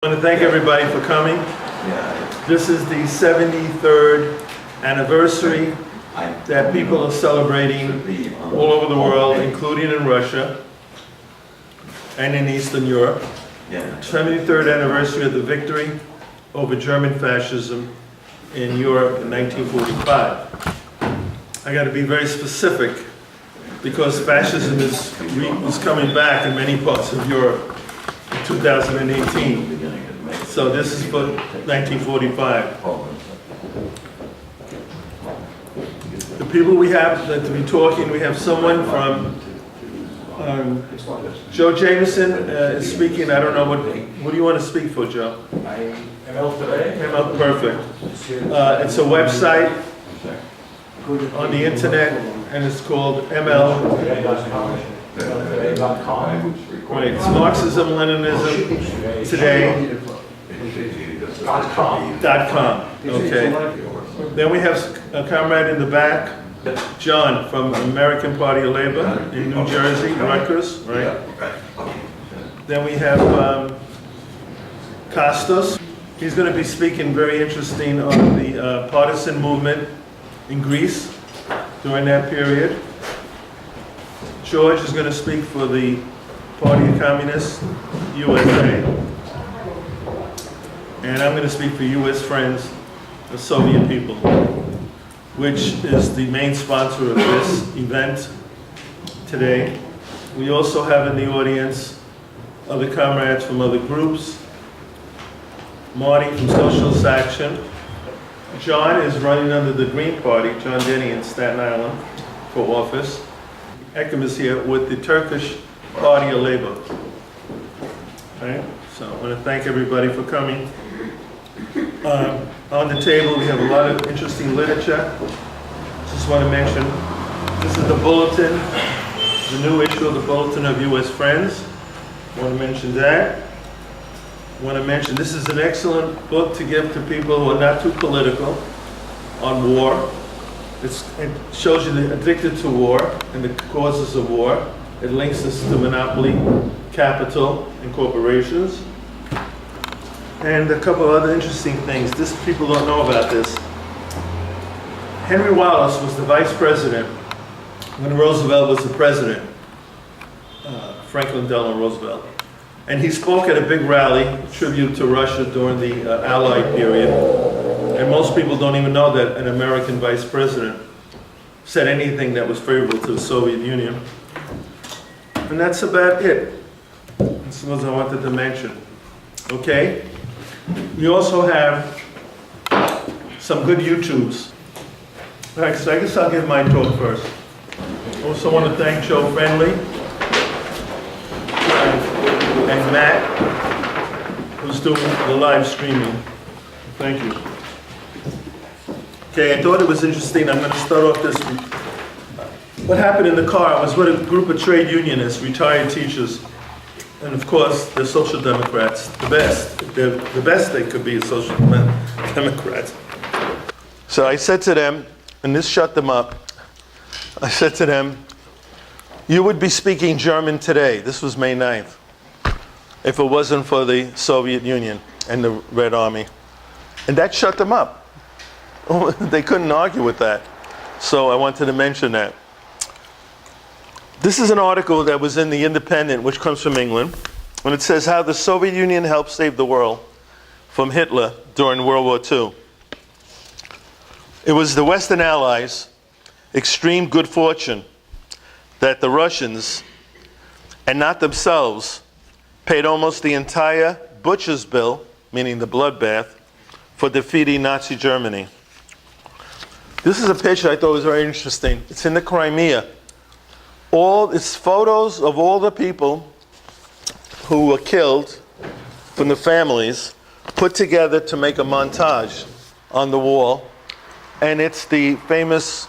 I want to thank everybody for coming. This is the 73rd anniversary that people are celebrating all over the world, including in Russia and in Eastern Europe. 73rd anniversary of the victory over German fascism in Europe in 1945. I got to be very specific because fascism is coming back in many parts of Europe in 2018. So this is for 1945. The people we have that to be talking, we have someone from Joe Jameson is speaking. I don't know what do you want to speak for, Joe? ML today. ML, perfect. It's a website on the internet, and it's called ML.com. Right, it's Marxism, Leninism, today. .com. Okay. Then we have a comrade in the back, John from American Party of Labor in New Jersey, Rutgers, right? Then we have Kostas. He's going to be speaking very interesting on the partisan movement in Greece during that period. George is going to speak for the Party of Communists, USA. And I'm going to speak for U.S. Friends, the Soviet People, which is the main sponsor of this event today. We also have in the audience other comrades from other groups. Marty from Socialist Action. John is running under the Green Party, John Dennie in Staten Island, for office. Ekim is here with the Turkish Party of Labor. Right? So I want to thank everybody for coming. On the table we have a lot of interesting literature. Just want to mention, this is the bulletin, the new issue of the Bulletin of U.S. Friends. I want to mention that. I want to mention this is an excellent book to give to people who are not too political on war. It shows you the addicted to war and the causes of war. It links us to monopoly, capital, and corporations. And a couple of other interesting things. People don't know about this. Henry Wallace was the vice president when Roosevelt was the president, Franklin Delano Roosevelt. And he spoke at a big rally, tribute to Russia during the Allied period. And most people don't even know that an American vice president said anything that was favorable to the Soviet Union. And that's about it. That's what I wanted to mention. Okay? We also have some good YouTubes. All right, so I guess I'll give my talk first. Also want to thank Joe Friendly and Matt, who's doing the live streaming. Thank you. Okay, I thought it was interesting. I'm going to start off this. What happened in the car? I was with a group of trade unionists, retired teachers. And of course, they're social democrats, the best. They're the best they could be as social democrats. So I said to them, and this shut them up, I said to them, you would be speaking German today, this was May 9th, if it wasn't for the Soviet Union and the Red Army. And that shut them up. They couldn't argue with that. So I wanted to mention that. This is an article that was in The Independent, which comes from England, and it says how the Soviet Union helped save the world from Hitler during World War II. It was the Western Allies' extreme good fortune that the Russians, and not themselves, paid almost the entire butcher's bill, meaning the bloodbath, for defeating Nazi Germany. This is a picture I thought was very interesting. It's in the Crimea. It's photos of all the people who were killed from the families put together to make a montage on the wall. And it's the famous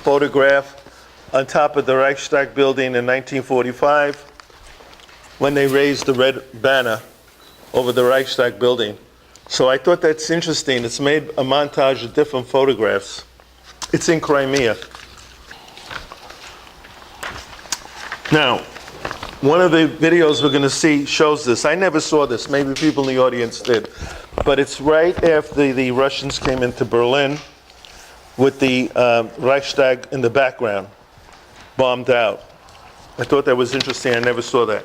photograph on top of the Reichstag building in 1945 when they raised the red banner over the Reichstag building. So I thought that's interesting. It's made a montage of different photographs. It's in Crimea. Now, One of the videos we're going to see shows this. I never saw this. Maybe people in the audience did. But it's right after the Russians came into Berlin with the Reichstag in the background, bombed out. I thought that was interesting. I never saw that.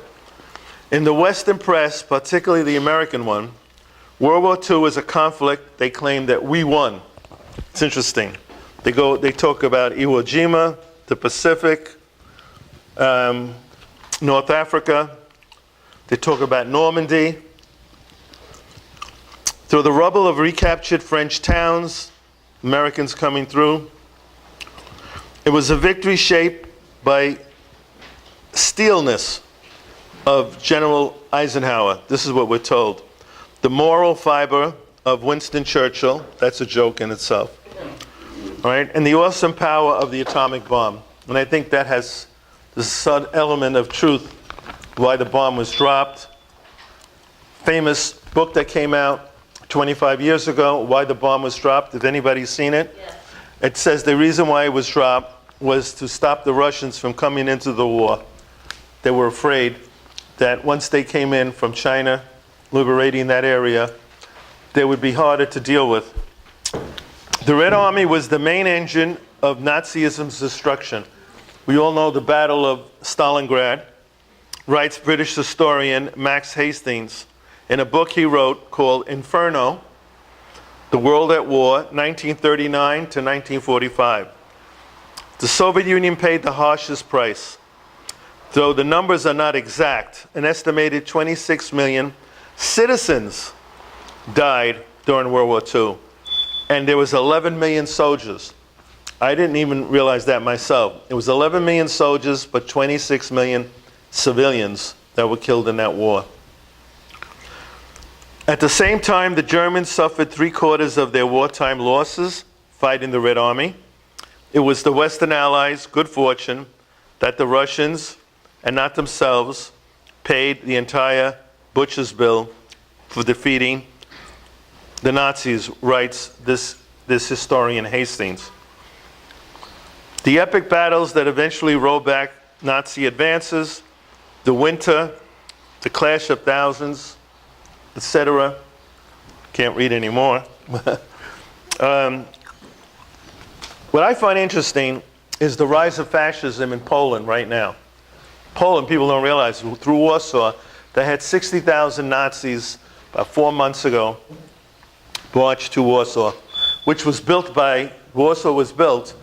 In the Western press, particularly the American one, World War II is a conflict they claim that we won. It's interesting. They talk about Iwo Jima, the Pacific, North Africa. They talk about Normandy. Through the rubble of recaptured French towns, Americans coming through. It was a victory shaped by steelness of General Eisenhower. This is what we're told. The moral fiber of Winston Churchill. That's a joke in itself. All right? And the awesome power of the atomic bomb. And I think that has this element of truth, why the bomb was dropped. Famous book that came out 25 years ago, Why the Bomb Was Dropped. Have anybody seen it? Yes. It says the reason why it was dropped was to stop the Russians from coming into the war. They were afraid that once they came in from China, liberating that area, they would be harder to deal with. The Red Army was the main engine of Nazism's destruction. We all know the Battle of Stalingrad, writes British historian Max Hastings in a book he wrote called Inferno, The World at War, 1939 to 1945. The Soviet Union paid the harshest price. Though the numbers are not exact, an estimated 26 million citizens died during World War II. And there was 11 million soldiers. I didn't even realize that myself. It was 11 million soldiers, but 26 million civilians that were killed in that war. At the same time, the Germans suffered 3/4 of their wartime losses fighting the Red Army. It was the Western Allies' good fortune that the Russians, and not themselves, paid the entire butcher's bill for defeating the Nazis, writes this historian Hastings. The epic battles that eventually rolled back Nazi advances, the winter, the clash of thousands, etc. Can't read anymore. What I find interesting is the rise of fascism in Poland right now. Poland, people don't realize, through Warsaw, they had 60,000 Nazis about 4 months ago march to Warsaw, which was built by, Warsaw was built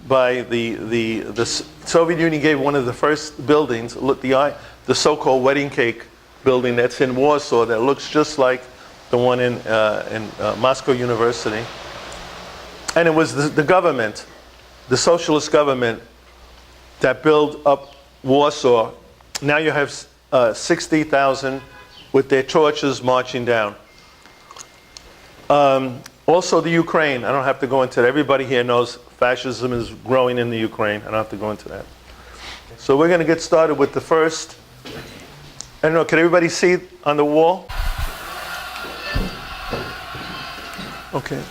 by the Soviet Union gave one of the first buildings, the so-called wedding cake building that's in Warsaw that looks just like the one in Moscow University. And it was the government, the socialist government, that built up Warsaw. Now you have 60,000 with their torches marching down. Also the Ukraine, I don't have to go into that. Everybody here knows fascism is growing in the Ukraine. I don't have to go into that. So we're going to get started with the first. I don't know, can everybody see on the wall? Okay.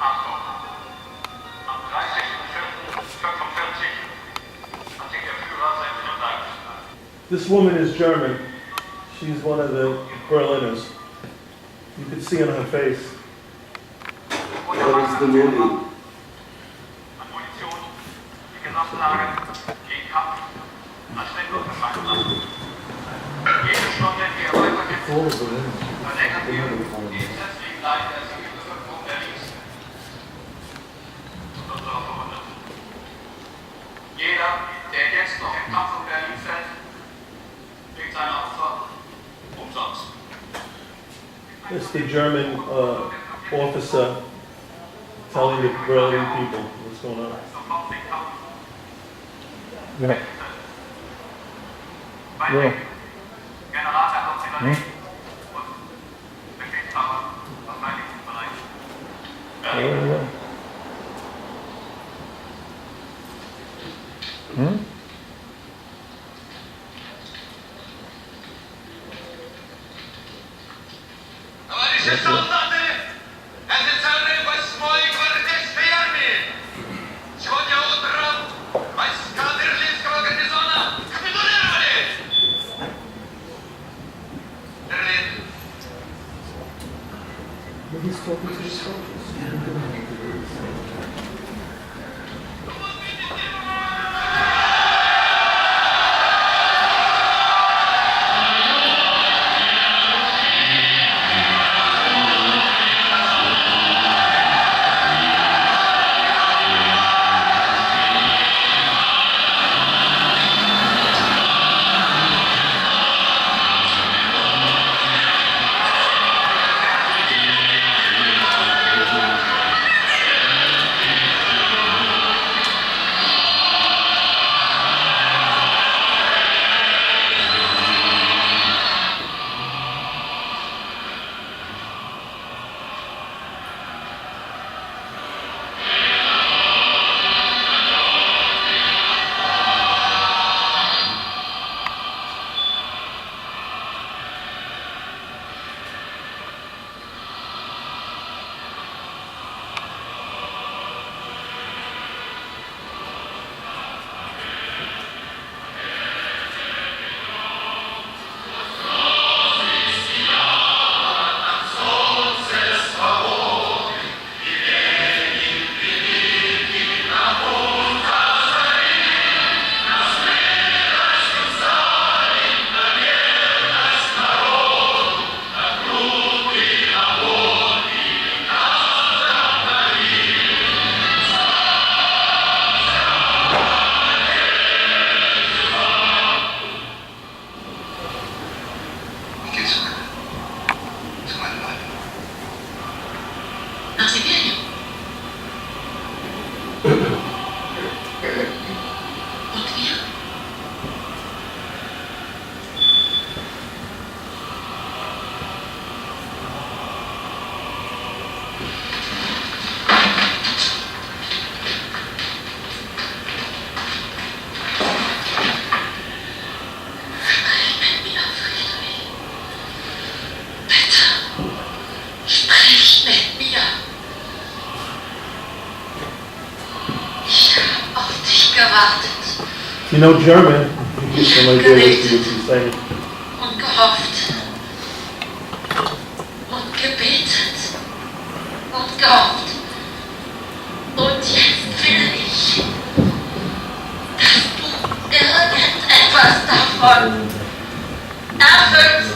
Achtung. Am 30.04.45 hat sich der Führer sein Verdacht. This woman is German. She's one of the Berliners. You can see on her face. What is the movie? An Munition, die Gesamtlage gegen Kampf als Sendung gefallen lassen. Jede Stunde, die erweitert wird, verlängert wir die gesetzlichen Leiden der Zivilbevölkerung Berlins und unserer Verwundeten. Jeder, der jetzt noch im Kampf um Berlin fällt, bringt seine Opfer umsonst. It's the German officer telling the Berlin people what's going on. Sofort den Kampf. Ja. Bei Generalstabsartillerie und Befehlshaber Verteidigungsbereich. Berlin. Товарищи солдаты, официальный 8-й гвардейской армии. Сегодня утром войска берлинского гарнизона капитулировали. Берлин. Nach Sibirien. Und wir? Sprich mit mir, Fredrick. Bitte. Sprich mit mir. Ich habe auf dich gewartet If you know German, you get some idea what she's saying. und gehofft und gebetet und gehofft. Und jetzt will ich, dass du irgendetwas davon erfüllst.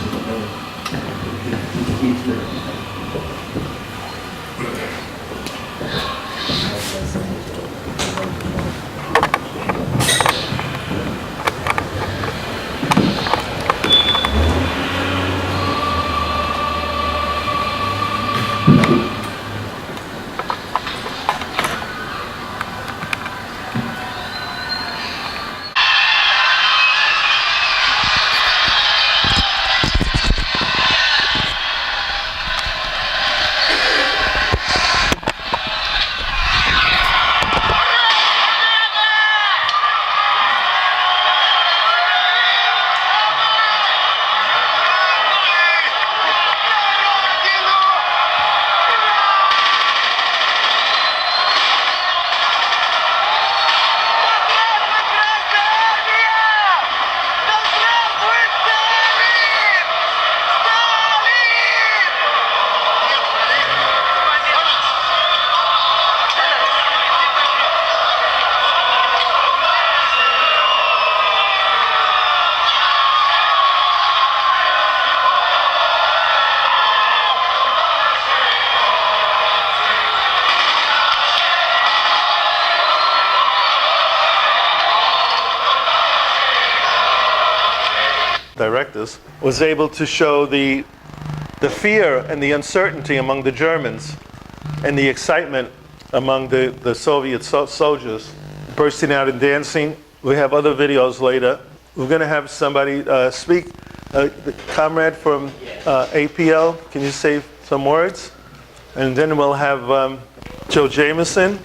directors, was able to show the fear and the uncertainty among the Germans and the excitement among the Soviet soldiers bursting out and dancing. We have other videos later. We're going to have somebody speak. The comrade from APL, can you say some words? And then we'll have Joe Jameson.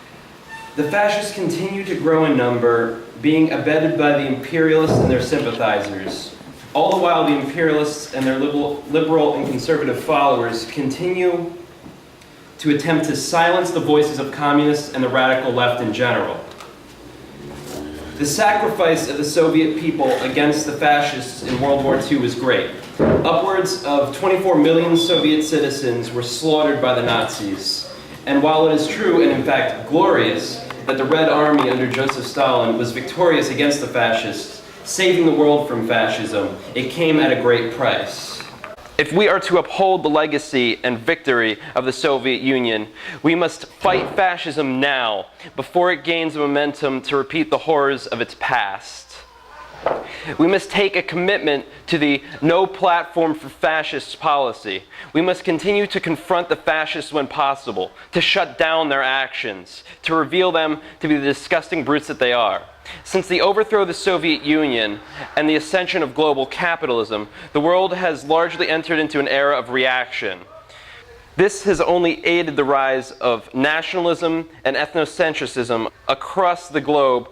The fascists continue to grow in number, being abetted by the imperialists and their sympathizers. All the while, the imperialists and their liberal and conservative followers continue to attempt to silence the voices of communists and the radical left in general. The sacrifice of the Soviet people against the fascists in World War II was great. Upwards of 24 million Soviet citizens were slaughtered by the Nazis. And while it is true, and in fact glorious, that the Red Army under Joseph Stalin was victorious against the fascists, saving the world from fascism, it came at a great price. If we are to uphold the legacy and victory of the Soviet Union, we must fight fascism now, before it gains momentum to repeat the horrors of its past. We must take a commitment to the no platform for fascists policy. We must continue to confront the fascists when possible, to shut down their actions, to reveal them to be the disgusting brutes that they are. Since the overthrow of the Soviet Union and the ascension of global capitalism, the world has largely entered into an era of reaction. This has only aided the rise of nationalism and ethnocentrism across the globe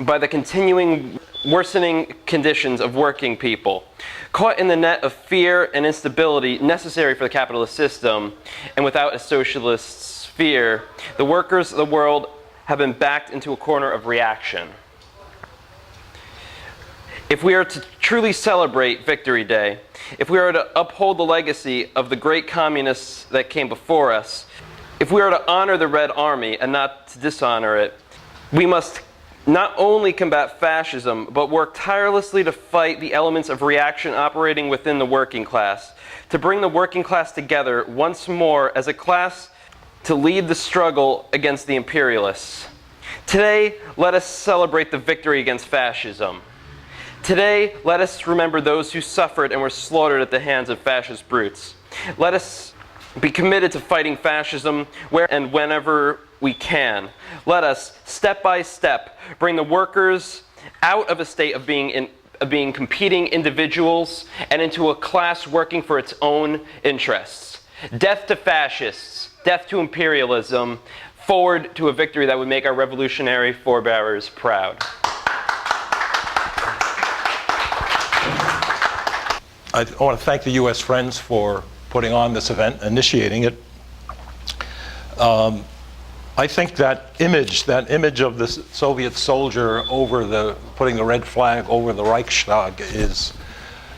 by the continuing worsening conditions of working people. Caught in the net of fear and instability necessary for the capitalist system, and without a socialist sphere, the workers of the world have been backed into a corner of reaction. If we are to truly celebrate Victory Day, if we are to uphold the legacy of the great communists that came before us, if we are to honor the Red Army and not to dishonor it, we must not only combat fascism, but work tirelessly to fight the elements of reaction operating within the working class, to bring the working class together once more as a class to lead the struggle against the imperialists. Today, let us celebrate the victory against fascism. Today, let us remember those who suffered and were slaughtered at the hands of fascist brutes. Let us be committed to fighting fascism where and whenever we can. Let us, step by step, bring the workers out of a state of being competing individuals and into a class working for its own interests. Death to fascists, death to imperialism, forward to a victory that would make our revolutionary forebears proud. I want to thank the U.S. Friends for putting on this event, initiating it. I think that image of the Soviet soldier putting the red flag over the Reichstag is,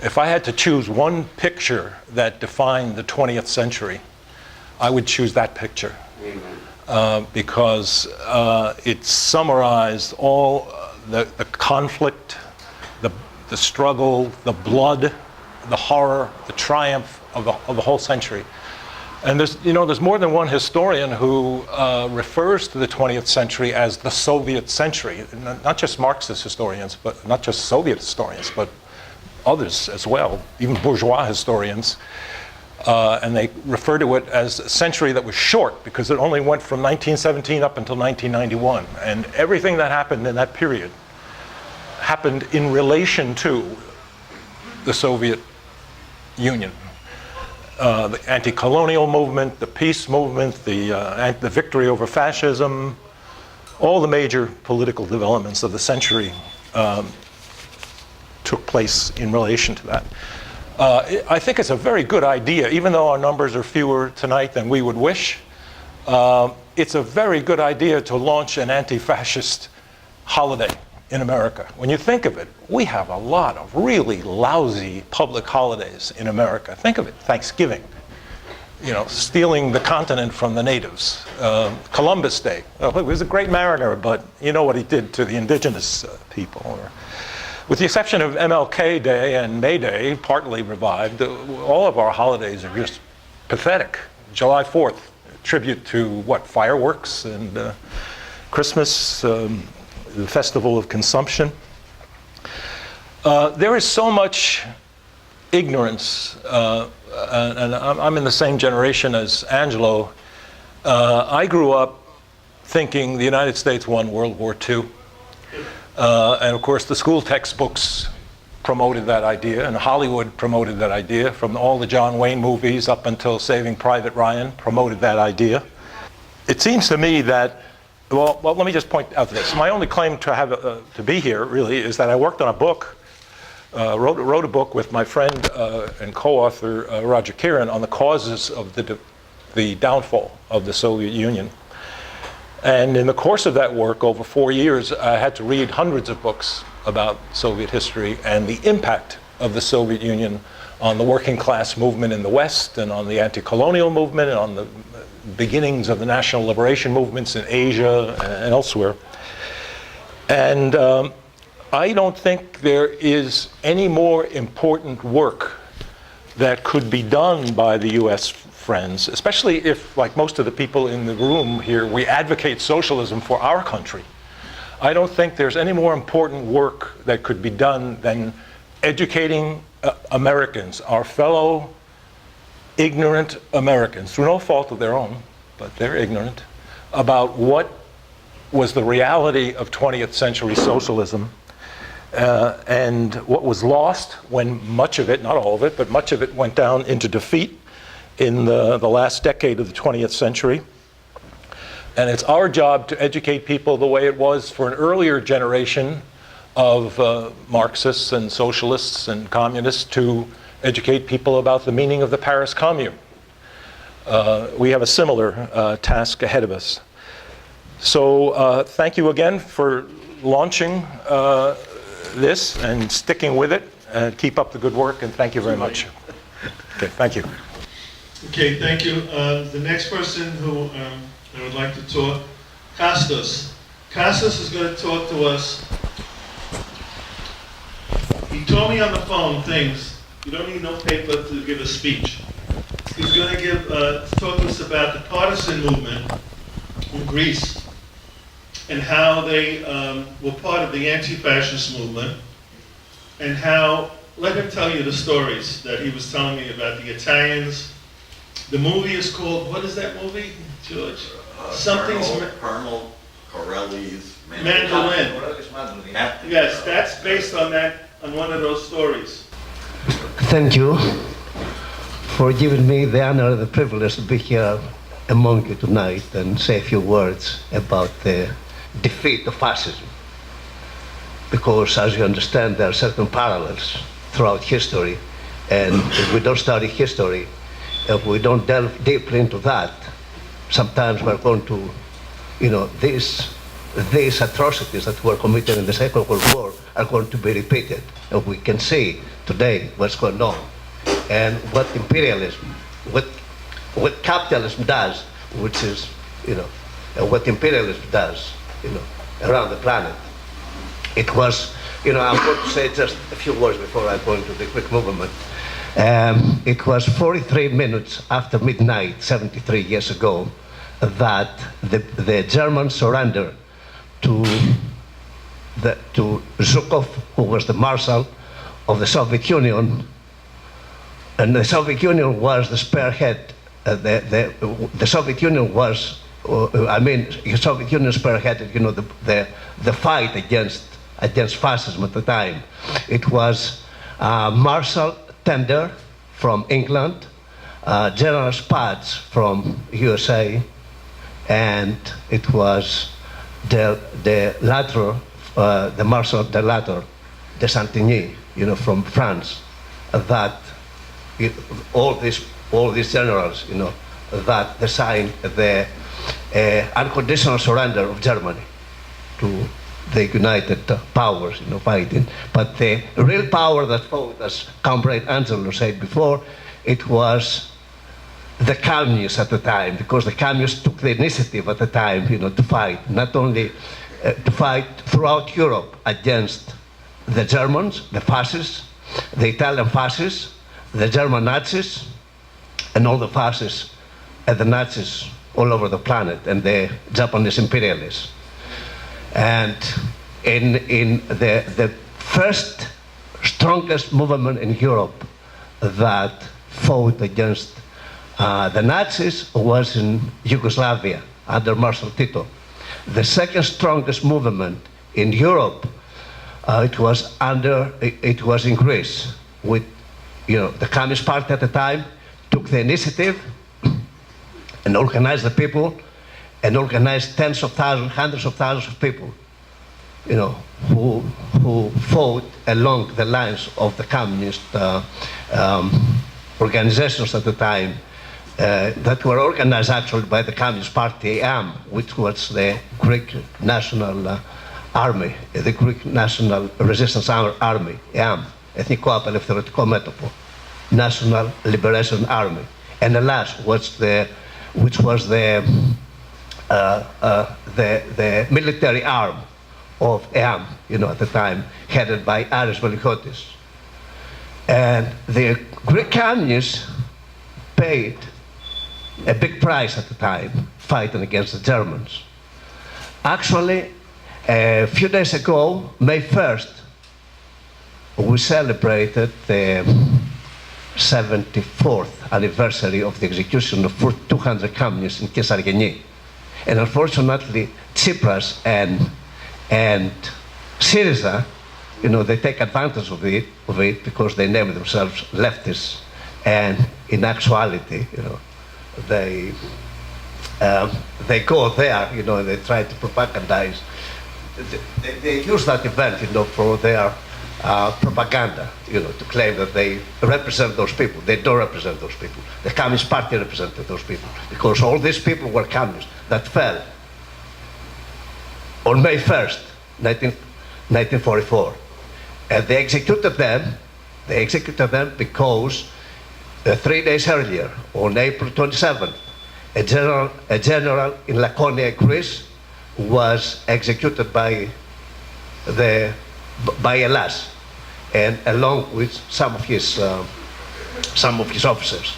if I had to choose one picture that defined the 20th century, I would choose that picture. Because it summarized all the conflict, the struggle, the blood, the horror, the triumph of the whole century. And there's more than one historian who refers to the 20th century as the Soviet century. Not just Marxist historians, but not just Soviet historians, but others as well, even bourgeois historians. And they refer to it as a century that was short because it only went from 1917 up until 1991. And everything that happened in that period happened in relation to the Soviet Union. The anti-colonial movement, the peace movement, the victory over fascism, all the major political developments of the century took place in relation to that. I think it's a very good idea, even though our numbers are fewer tonight than we would wish. It's a very good idea to launch an anti-fascist holiday in America. When you think of it, we have a lot of really lousy public holidays in America. Think of it, Thanksgiving, stealing the continent from the natives. Columbus Day, he was a great mariner, but you know what he did to the indigenous people. With the exception of MLK Day and May Day, partly revived, all of our holidays are just pathetic. July 4th, tribute to fireworks and Christmas, the festival of consumption. There is so much ignorance, and I'm in the same generation as Angelo. I grew up thinking the United States won World War II. And of course, the school textbooks promoted that idea, and Hollywood promoted that idea, from all the John Wayne movies up until Saving Private Ryan promoted that idea. It seems to me that, well, let me just point out this. My only claim to have to be here, really, is that I worked on a book, wrote a book with my friend and co-author Roger Kieran on the causes of the downfall of the Soviet Union. And in the course of that work, over 4 years, I had to read hundreds of books about Soviet history and the impact of the Soviet Union on the working class movement in the West, and on the anti-colonial movement, and on the beginnings of the national liberation movements in Asia and elsewhere. And I don't think there is any more important work that could be done by the U.S. friends, especially if, like most of the people in the room here, we advocate socialism for our country. I don't think there's any more important work that could be done than educating Americans, our fellow ignorant Americans, through no fault of their own, but they're ignorant, about what was the reality of 20th century socialism, and what was lost when much of it, not all of it, but much of it went down into defeat in the last decade of the 20th century. And it's our job to educate people the way it was for an earlier generation of Marxists and socialists and communists, to educate people about the meaning of the Paris Commune. We have a similar task ahead of us. So thank you again for launching this and sticking with it. Keep up the good work, and thank you very much. Okay, thank you. Okay, thank you. The next person who I would like to talk, Kostas. Kostas is going to talk to us. He told me on the phone things. You don't need no paper to give a speech. He's going to talk to us about the partisan movement in Greece, and how they were part of the anti-fascist movement, and how, let him tell you the stories that he was telling me about the Italians. The movie is called, what is that movie, George? Something's... Colonel Corelli's Mandolin. Yes, that's based on one of those stories. Thank you for giving me the honor and the privilege to be here among you tonight and say a few words about the defeat of fascism. Because, as you understand, there are certain parallels throughout history, and if we don't study history, if we don't delve deeply into that, sometimes we're going to, these atrocities that were committed in the Second World War are going to be repeated. And we can see today what's going on, and what imperialism, what capitalism does, which is, what imperialism does, around the planet. It was, I'm going to say just a few words before I go into the quick movement. It was 43 minutes after midnight, 73 years ago, that the Germans surrendered to Zhukov, who was the Marshal of the Soviet Union, and the Soviet Union was the spearhead. The Soviet Union was, the Soviet Union spearheaded, the fight against fascism at the time. It was Marshal Tender from England, General Spaatz from USA, and it was the latter, the Marshal de latter, de Santigny, from France, that all these generals, that they signed the unconditional surrender of Germany to the United Powers, fighting. But the real power that fought, as Comrade Angelo said before, it was the communists at the time, because the communists took the initiative at the time, to fight, not only to fight throughout Europe against the Germans, the fascists, the Italian fascists, the German Nazis, and all the fascists and the Nazis all over the planet, and the Japanese imperialists. And in the first strongest movement in Europe that fought against the Nazis was in Yugoslavia under Marshal Tito. The second strongest movement in Europe, it was in Greece, with the Communist Party at the time took the initiative and organized the people and organized tens of thousands, hundreds of thousands of people, who fought along the lines of the communist organizations at the time that were organized actually by the Communist Party AM, which was the Greek National Army, the Greek National Resistance Army, AM, Εθνικό Απελευθερωτικό Μέτωπο, National Liberation Army, and Elas, which was the military arm of AM, at the time, headed by Aris Velikotis. And the Greek communists paid a big price at the time, fighting against the Germans. Actually, a few days ago, May 1st, we celebrated the 74th anniversary of the execution of 200 communists in Kessargeni. And unfortunately, Tsipras and Syriza, they take advantage of it because they name themselves leftists, and in actuality, they go there, they try to propagandize. They use that event, for their propaganda, to claim that they represent those people. They don't represent those people. The Communist Party represented those people, because all these people were communists that fell on May 1st, 1944. And they executed them because 3 days earlier, on April 27th, a general in Laconia, Greece, was executed by Elas, and along with some of his officers.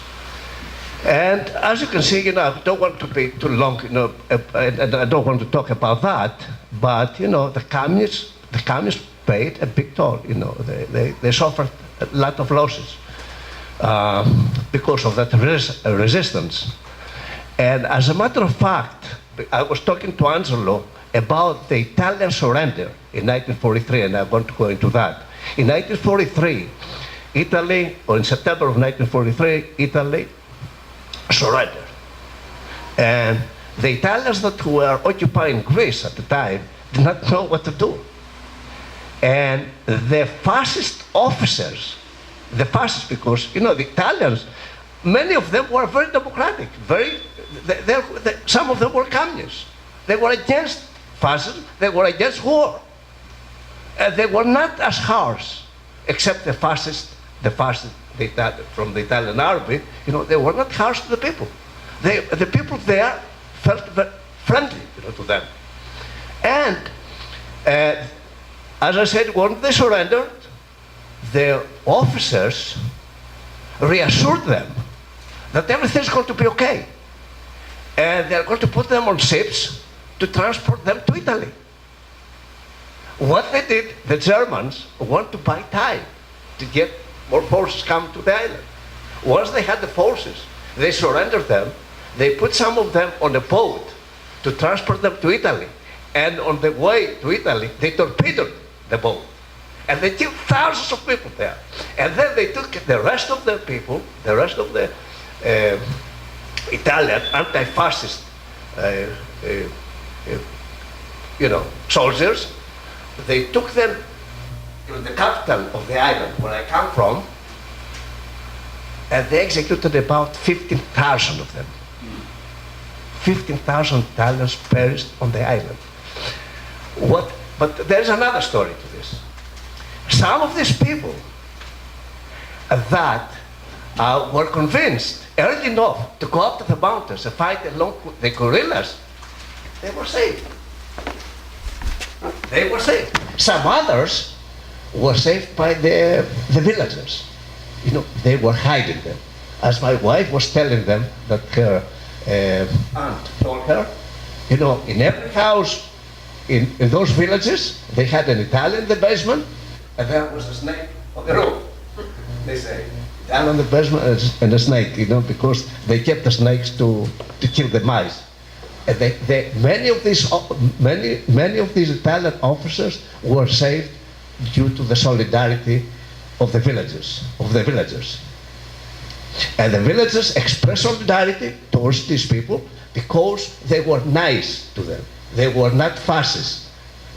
And as you can see, I don't want to be too long, and I don't want to talk about that, but the communists paid a big toll. They suffered a lot of losses because of that resistance. And as a matter of fact, I was talking to Angelo about the Italian surrender in 1943, and I'm going to go into that. In 1943, Italy, or in September of 1943, Italy surrendered. And the Italians that were occupying Greece at the time did not know what to do. And the fascist officers, because, the Italians, many of them were very democratic, some of them were communists. They were against fascism, they were against war. And they were not as harsh, except the fascists from the Italian army, they were not harsh to the people. The people there felt very friendly, to them. And as I said, when they surrendered, the officers reassured them that everything's going to be okay. And they're going to put them on ships to transport them to Italy. What they did, the Germans want to buy time to get more forces come to the island. Once they had the forces, they surrendered them. They put some of them on a boat to transport them to Italy. And on the way to Italy, they torpedoed the boat. And they killed thousands of people there. And then they took the rest of the people, the rest of the Italian anti-fascist soldiers, they took them to the capital of the island where I come from, and they executed about 15,000 of them. 15,000 Italians perished on the island. But there's another story to this. Some of these people that were convinced early enough to go up to the mountains and fight along with the guerrillas, they were saved. They were saved. Some others were saved by the villagers. They were hiding them. As my wife was telling them that her aunt told her, in every house in those villages, they had an Italian in the basement, and there was a snake on the roof. They say, down on the basement and a snake, because they kept the snakes to kill the mice. And many of these Italian officers were saved due to the solidarity of the villagers. And the villagers expressed solidarity towards these people because they were nice to them. They were not fascists.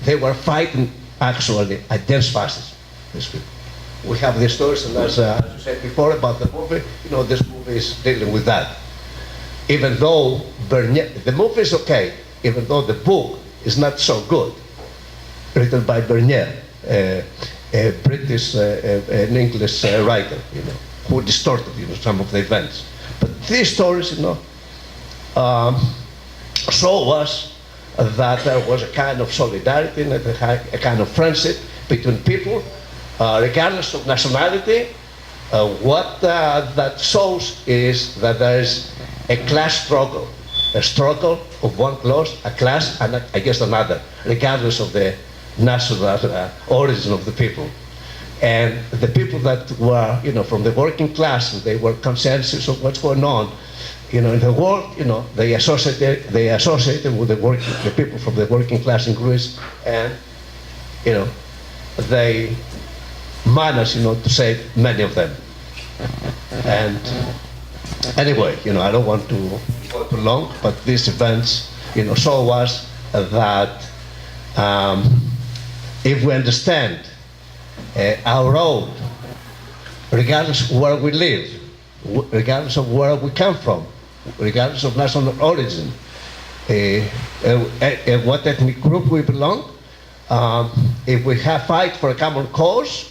They were fighting actually against fascism, these people. We have these stories, and as you said before about the movie, this movie is dealing with that. Even though the movie is okay, even though the book is not so good, written by Bernier, a British an English writer, who distorted some of the events. But these stories, show us that there was a kind of solidarity and a kind of friendship between people, regardless of nationality. What that shows is that there is a class struggle, a struggle of one class and against another, regardless of the national origin of the people. And the people that were, from the working class, they were conscious of what's going on, in the world. They associated with the people from the working class in Greece, and they managed, to save many of them. And anyway, I don't want to go too long, but these events, show us that if we understand our road, regardless of where we live, regardless of where we come from, regardless of national origin, what ethnic group we belong, if we fight for a common cause,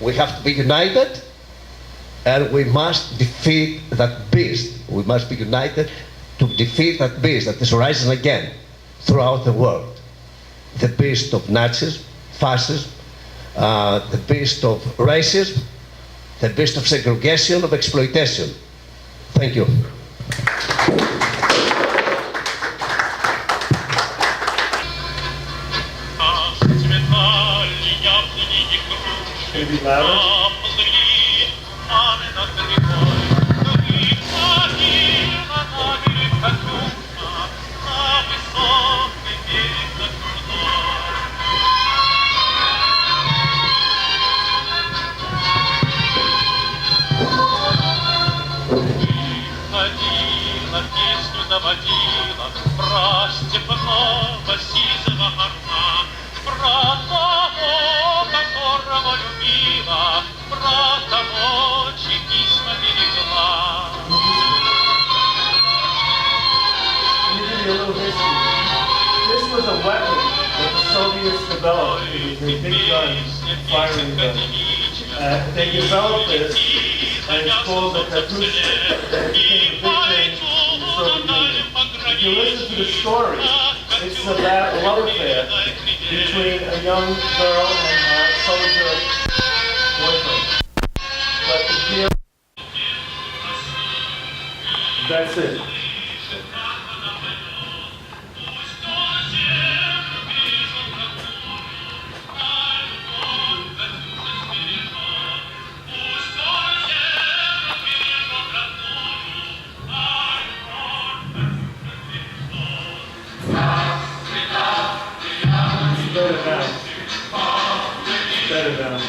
we have to be united, and we must defeat that beast. We must be united to defeat that beast that is rising again throughout the world. The beast of Nazism, fascism, the beast of racism, the beast of segregation, of exploitation. Thank you. Maybe louder. Заводила про степного сизого орла, про того, которого любила, про того, чьи письма берегла. This was a weapon that the Soviets developed. It was a big gun, firing gun. They developed this, and it's called the Katyusha. It became a big thing. If you listen to the story, it's about a love affair between a young girl and a soldier boyfriend. But that's it. Better down.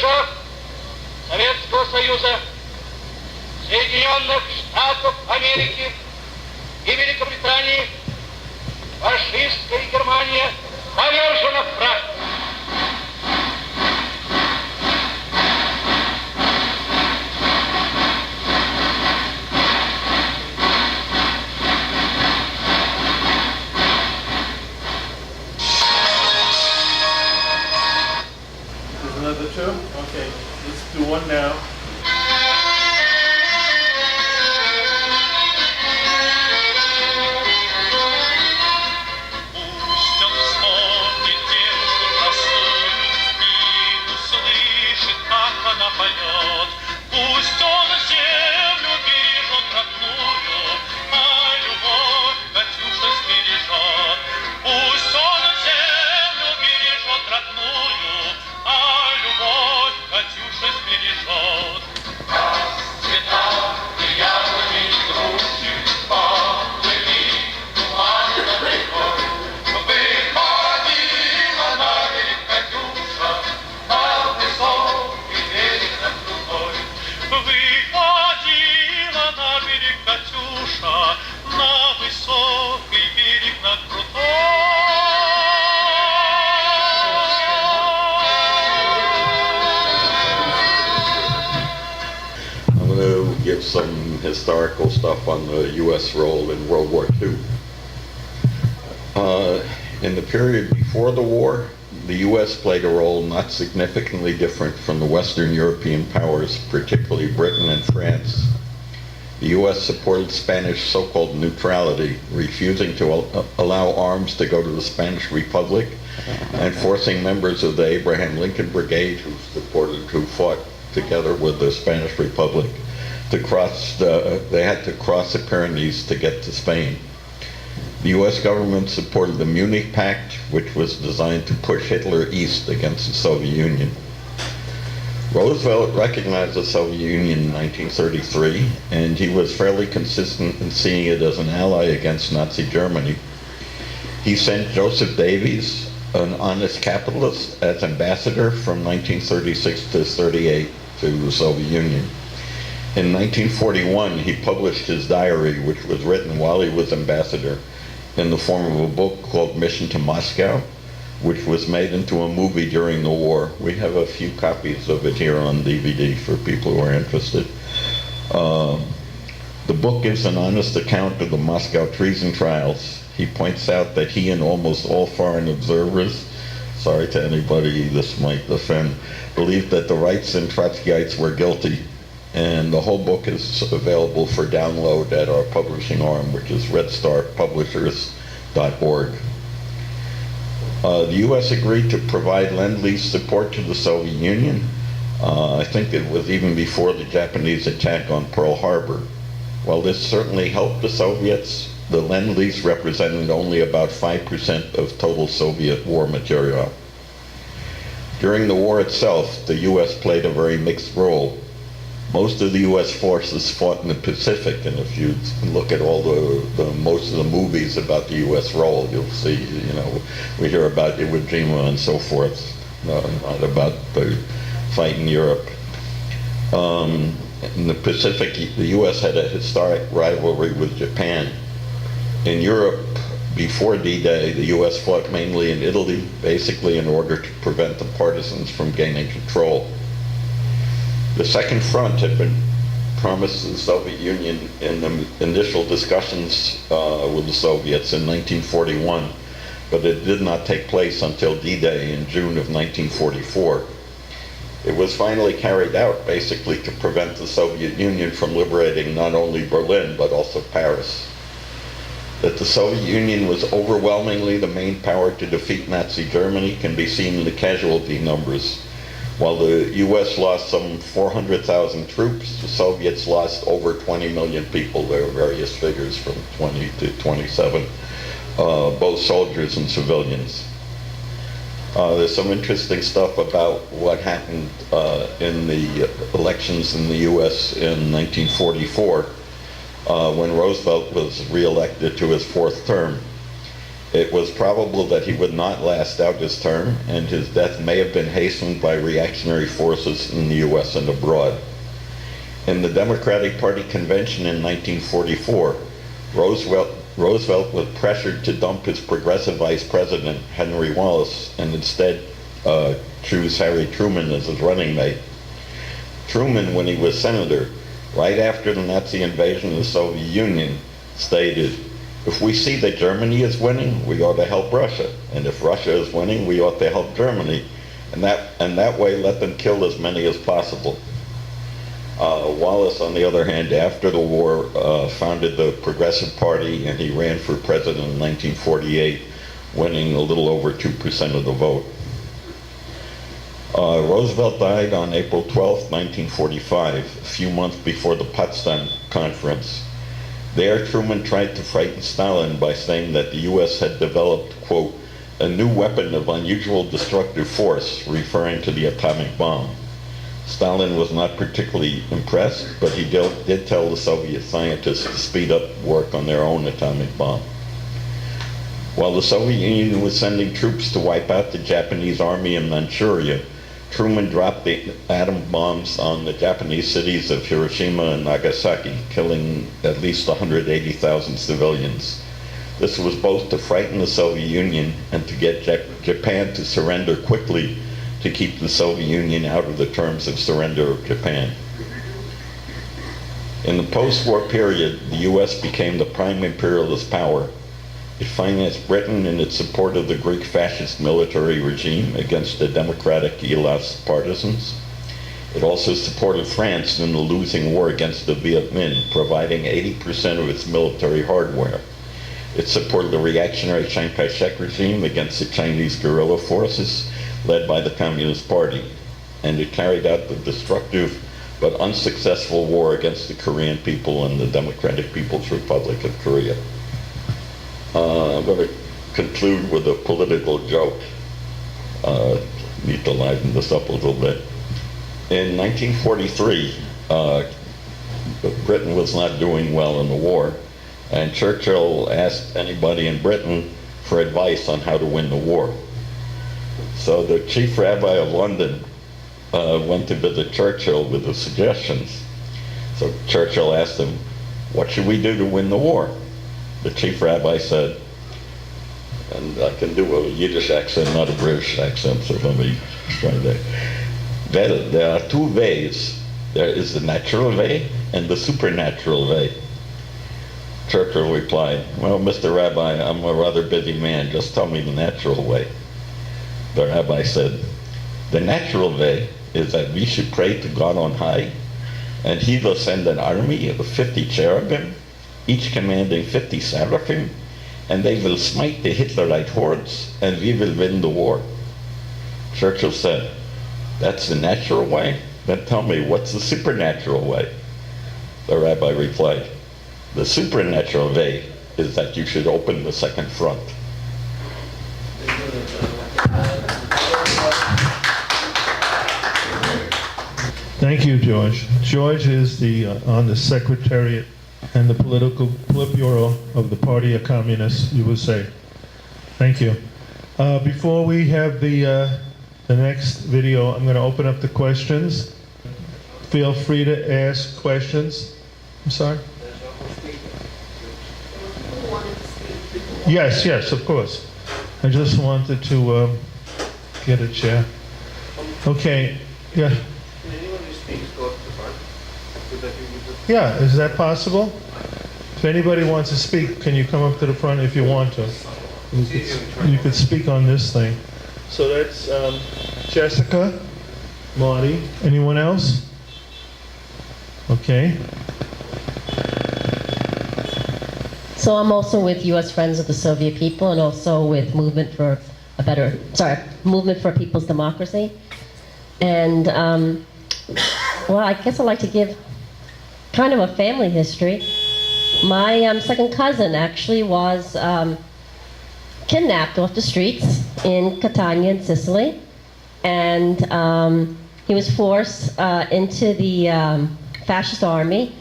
рубежах Советского Союза, Соединенных Штатов Америки и Великобритании фашистская Германия повержена в прах. There's another two? Okay, let's do one now. Пусть он вспомнит девушку простую и услышит, как она поет. Пусть он землю бережет родную, а любовь Катюша сбережет. Пусть он землю бережет родную, а любовь Катюша сбережет. Расцветал и яблони, и груши, поплыли туманы над рекой. Выходила на берег Катюша, на высокий берег над Крутой. Выходила на берег Катюша, на высокий берег над I'm going to give some historical stuff on the U.S. role in World War II. In the period before the war, the U.S. played a role not significantly different from the Western European powers, particularly Britain and France. The U.S. supported Spanish so-called neutrality, refusing to allow arms to go to the Spanish Republic and forcing members of the Abraham Lincoln Brigade, who fought together with the Spanish Republic, to cross. They had to cross the Pyrenees to get to Spain. The U.S. government supported the Munich Pact, which was designed to push Hitler east against the Soviet Union. Roosevelt recognized the Soviet Union in 1933, and he was fairly consistent in seeing it as an ally against Nazi Germany. He sent Joseph Davies, an honest capitalist, as ambassador from 1936 to 38 to the Soviet Union. In 1941, he published his diary, which was written while he was ambassador, in the form of a book called Mission to Moscow, which was made into a movie during the war. We have a few copies of it here on DVD for people who are interested. The book gives an honest account of the Moscow treason trials. He points out that he and almost all foreign observers, sorry to anybody this might offend, believed that the Reichs and Trotskyites were guilty. And the whole book is available for download at our publishing arm, which is redstarpublishers.org. The U.S. agreed to provide Lend-Lease support to the Soviet Union. I think it was even before the Japanese attack on Pearl Harbor. While this certainly helped the Soviets, the Lend-Lease represented only about 5% of total Soviet war material. During the war itself, the U.S. played a very mixed role. Most of the U.S. forces fought in the Pacific, and if you look at all most of the movies about the U.S. role, you'll see, we hear about Iwo Jima and so forth, not about the fight in Europe. In the Pacific, the U.S. had a historic rivalry with Japan. In Europe, before D-Day, the U.S. fought mainly in Italy, basically in order to prevent the partisans from gaining control. The Second Front had been promised to the Soviet Union in the initial discussions with the Soviets in 1941, but it did not take place until D-Day in June of 1944. It was finally carried out basically to prevent the Soviet Union from liberating not only Berlin but also Paris. That the Soviet Union was overwhelmingly the main power to defeat Nazi Germany can be seen in the casualty numbers. While the U.S. lost some 400,000 troops, the Soviets lost over 20 million people. There are various figures from 20 to 27, both soldiers and civilians. There's some interesting stuff about what happened in the elections in the U.S. in 1944 when Roosevelt was re-elected to his fourth term. It was probable that he would not last out his term, and his death may have been hastened by reactionary forces in the U.S. and abroad. In the Democratic Party convention in 1944, Roosevelt was pressured to dump his progressive vice president, Henry Wallace, and instead choose Harry Truman as his running mate. Truman, when he was senator, right after the Nazi invasion of the Soviet Union, stated, "If we see that Germany is winning, we ought to help Russia. And if Russia is winning, we ought to help Germany. And that way, let them kill as many as possible." Wallace, on the other hand, after the war, founded the Progressive Party, and he ran for president in 1948, winning a little over 2% of the vote. Roosevelt died on April 12, 1945, a few months before the Potsdam Conference. There, Truman tried to frighten Stalin by saying that the U.S. had developed, quote, a new weapon of unusual destructive force, referring to the atomic bomb. Stalin was not particularly impressed, but he did tell the Soviet scientists to speed up work on their own atomic bomb. While the Soviet Union was sending troops to wipe out the Japanese army in Manchuria, Truman dropped the atom bombs on the Japanese cities of Hiroshima and Nagasaki, killing at least 180,000 civilians. This was both to frighten the Soviet Union and to get Japan to surrender quickly to keep the Soviet Union out of the terms of surrender of Japan. In the post-war period, the U.S. became the prime imperialist power. It financed Britain in its support of the Greek fascist military regime against the democratic Elas partisans. It also supported France in the losing war against the Viet Minh, providing 80% of its military hardware. It supported the reactionary Chiang Kai-shek regime against the Chinese guerrilla forces led by the Communist Party. And it carried out the destructive but unsuccessful war against the Korean people and the Democratic People's Republic of Korea. I'm going to conclude with a political joke. Need to liven this up a little bit. In 1943, Britain was not doing well in the war, and Churchill asked anybody in Britain for advice on how to win the war. So the chief rabbi of London went to visit Churchill with the suggestions. So Churchill asked him, "What should we do to win the war?" The chief rabbi said, and I can do a Yiddish accent, not a British accent, so let me try that. Well, there are two ways. There is the natural way and the supernatural way. Churchill replied, "Well, Mr. Rabbi, I'm a rather busy man. Just tell me the natural way." The rabbi said, "The natural way is that we should pray to God on high, and he will send an army of 50 cherubim, each commanding 50 seraphim, and they will smite the Hitlerite hordes, and we will win the war." Churchill said, "That's the natural way? Then tell me, what's the supernatural way?" The rabbi replied, "The supernatural way is that you should open the second front." Thank you, George. George is on the Secretariat and the Politburo of the Party of Communists USA. Thank you. Before we have the next video, I'm going to open up the questions. Feel free to ask questions. I'm sorry? Yes, of course. I just wanted to get a chair. Okay, yeah. Can anyone who speaks go up to the front? Would that be good? Yeah, is that possible? If anybody wants to speak, can you come up to the front if you want to? You could speak on this thing. So that's Jessica, Marty. Anyone else? Okay. So I'm also with U.S. Friends of the Soviet People, and also with Movement for People's Democracy. And well, I guess I'd like to give kind of a family history. My second cousin actually was kidnapped off the streets in Catania in Sicily, and he was forced into the fascist army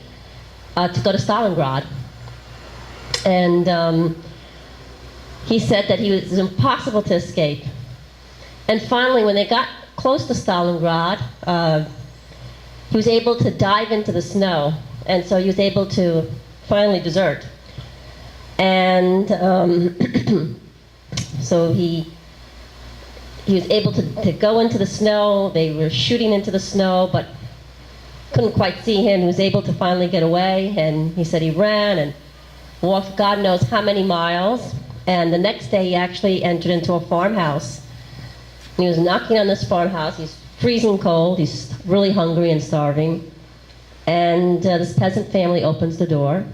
to go to Stalingrad. And he said that it was impossible to escape. And finally, when they got close to Stalingrad, he was able to dive into the snow, and so he was able to finally desert. And so he was able to go into the snow. They were shooting into the snow, but couldn't quite see him. He was able to finally get away, and he said he ran and walked God knows how many miles. And the next day, he actually entered into a farmhouse. And he was knocking on this farmhouse. He's freezing cold. He's really hungry and starving. And this peasant family opens the door,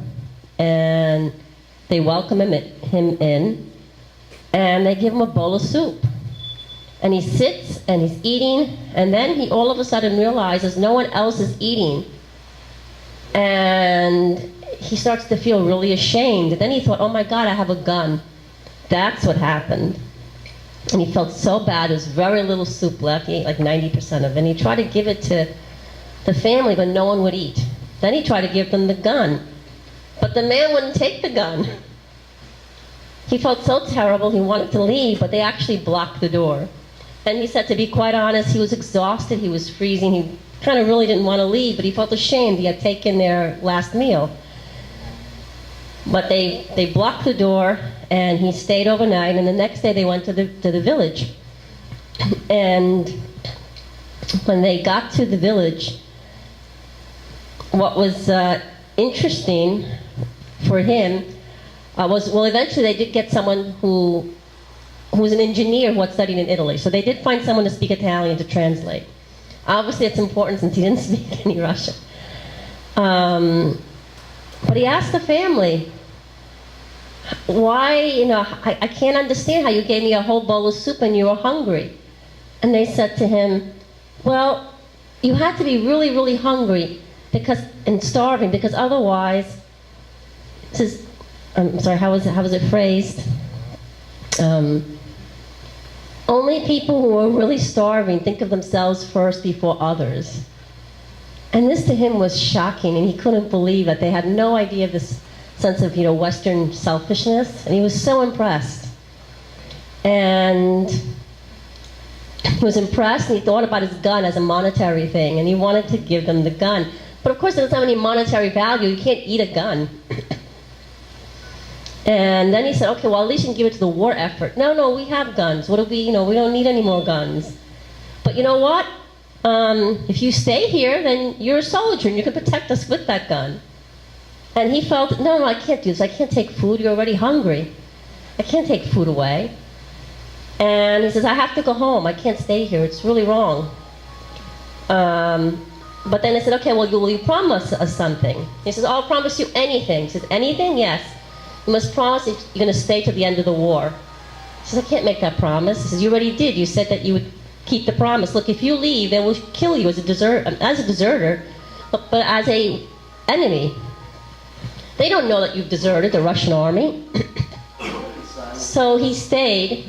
and they welcome him in, and they give him a bowl of soup. And he sits and he's eating, and then he all of a sudden realizes no one else is eating. And he starts to feel really ashamed. And then he thought, oh my God, I have a gun. That's what happened. And he felt so bad. There's very little soup left. He ate like 90% of it. And he tried to give it to the family, but no one would eat. Then he tried to give them the gun. But the man wouldn't take the gun. He felt so terrible, he wanted to leave, but they actually blocked the door. And he said, to be quite honest, he was exhausted, he was freezing, he kind of really didn't want to leave, but he felt ashamed he had taken their last meal. But they blocked the door, and he stayed overnight, and the next day they went to the village. And when they got to the village, what was interesting for him was, well, eventually they did get someone who was an engineer who had studied in Italy. So they did find someone to speak Italian to translate. Obviously it's important since he didn't speak any Russian. But he asked the family, why, I can't understand how you gave me a whole bowl of soup and you were hungry. And they said to him, well, you had to be really, really hungry and starving, because otherwise, I'm sorry, how was it phrased? Only people who are really starving think of themselves first before others. And this to him was shocking, and he couldn't believe that they had no idea of this sense of, Western selfishness, and he was so impressed. And he was impressed, and he thought about his gun as a monetary thing, and he wanted to give them the gun. But of course, it doesn't have any monetary value. You can't eat a gun. And then he said, okay, well, at least you can give it to the war effort. No, we have guns. What do we don't need any more guns. But you know what? If you stay here, then you're a soldier, and you can protect us with that gun. And he felt, no, I can't do this. I can't take food. You're already hungry. I can't take food away. And he says, I have to go home. I can't stay here. It's really wrong. But then I said, okay, well, will you promise us something? He says, I'll promise you anything. He says, anything? Yes. You must promise you're going to stay to the end of the war. He says, I can't make that promise. He says, you already did. You said that you would keep the promise. Look, if you leave, they will kill you as a deserter, but as a enemy. They don't know that you've deserted the Russian army. So he stayed,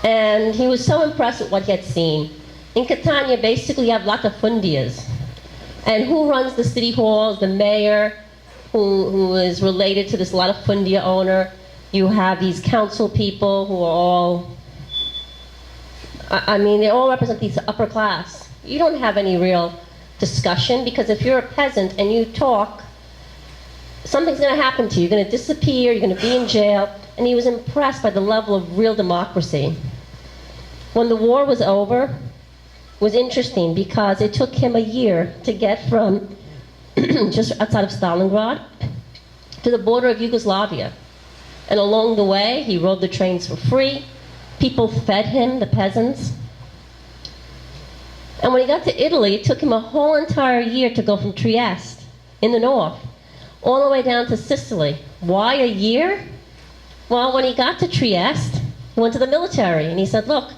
and he was so impressed with what he had seen. In Catania, basically, you have latifundias. And who runs the city halls? The mayor, who is related to this latifundia owner. You have these council people who are all, they all represent the upper class. You don't have any real discussion, because if you're a peasant and you talk, something's going to happen to you. You're going to disappear, you're going to be in jail. And he was impressed by the level of real democracy. When the war was over, it was interesting because it took him a year to get from just outside of Stalingrad to the border of Yugoslavia. And along the way, he rode the trains for free. People fed him, the peasants. And when he got to Italy, it took him a whole entire year to go from Trieste in the north all the way down to Sicily. Why a year? Well, when he got to Trieste, he went to the military and he said, look,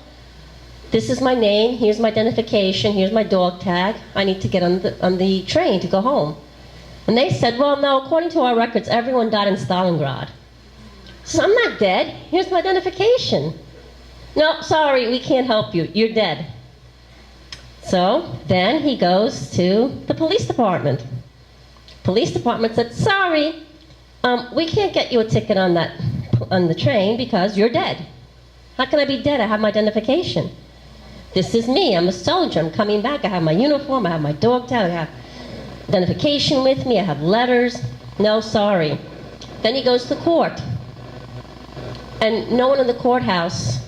this is my name, here's my identification, here's my dog tag. I need to get on the train to go home. And they said, well, no, according to our records, everyone died in Stalingrad. So I'm not dead. Here's my identification. No, sorry, we can't help you. You're dead. So then he goes to the police department. Police department said, sorry, We can't get you a ticket on the train because you're dead. How can I be dead? I have my identification. This is me. I'm a soldier. I'm coming back. I have my uniform. I have my dog tag. I have identification with me. I have letters. No, sorry. Then he goes to court. And no one in the courthouse